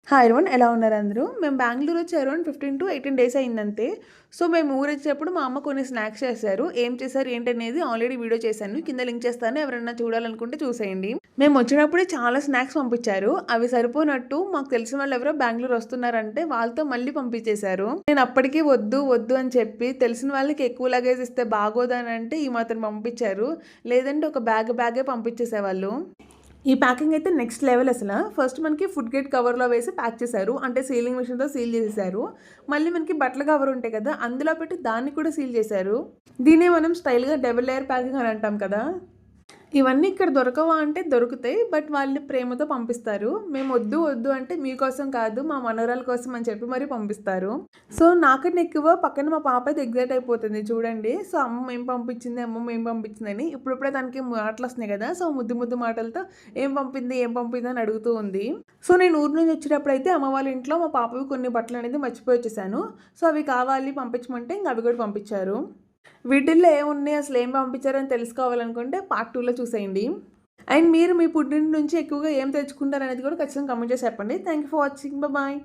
Hi everyone, ఎలా ఉన్నారు అందరూ? మేము బెంగుళూరు వచ్చి అరౌండ్ 15 to 18 డేస్ అయిందంతే. సో మేము ఊరొచ్చేటప్పుడు మా అమ్మ కొన్ని స్నాక్స్ చేశారు. ఏం చేశారు ఏంటనేది ఆల్రెడీ వీడియో చేశాను, కింద లింక్ చేస్తాను, ఎవరైనా చూడాలనుకుంటే చూసేయండి. మేము వచ్చినప్పుడే చాలా స్నాక్స్ పంపించారు. అవి సరిపోనట్టు మాకు తెలిసిన వాళ్ళు ఎవరో బెంగుళూరు వస్తున్నారంటే వాళ్ళతో మళ్ళీ పంపించేశారు. నేను అప్పటికీ వద్దు వద్దు అని చెప్పి తెలిసిన వాళ్ళకి ఎక్కువ లగేజ్ ఇస్తే బాగోదని అంటే ఈ మాత్రం పంపించారు. లేదంటే ఒక బ్యాగే పంపించేసేవాళ్ళు. ఈ ప్యాకింగ్ అయితే నెక్స్ట్ లెవెల్ అసలు. ఫస్ట్ మనకి ఫుడ్ గేట్ కవర్లో వేసి ప్యాక్ చేశారు, అంటే సీలింగ్ మిషన్తో సీల్ చేసేసారు. మళ్ళీ మనకి బట్టల కవర్ ఉంటాయి కదా, అందులో పెట్టి దాన్ని కూడా సీల్ చేశారు. దీనే మనం స్టైల్గా డబుల్ లేయర్ ప్యాకింగ్ అని అంటాం కదా. ఇవన్నీ ఇక్కడ దొరకవా అంటే దొరుకుతాయి, బట్ వాళ్ళు ప్రేమతో పంపిస్తారు. మేము వద్దు వద్దు అంటే మీకోసం కాదు మా మనవరాల కోసం అని చెప్పి మరి పంపిస్తారు. సో నాకన్నా ఎక్కువ పక్కన మా పాప అయితే ఎగ్జైట్ అయిపోతుంది చూడండి. సో అమ్మ ఏం పంపించింది, అమ్మమ్మ ఏం పంపించిందని ఇప్పుడిప్పుడే తనకి మాటలు వస్తున్నాయి కదా. సో ముద్దు ముద్దు మాటలతో ఏం పంపింది అని అడుగుతూ ఉంది. సో నేను ఊరు నుంచి వచ్చేటప్పుడు అయితే అమ్మ వాళ్ళ ఇంట్లో మా పాపవి కొన్ని బట్టలు అనేది మర్చిపోయి వచ్చేసాను. సో అవి కావాలి పంపించమంటే ఇంకా అవి కూడా పంపించారు. వీటిల్లో ఏమున్నాయి, అసలు ఏం పంపించారని తెలుసుకోవాలనుకుంటే పార్ట్ 2లో చూసేయండి. అండ్ మీరు మీ పుట్టింటి నుంచి ఎక్కువగా ఏం తెచ్చుకుంటారు అనేది కూడా ఖచ్చితంగా కామెంట్ చేసి చెప్పండి. Thank you for watching. Bye.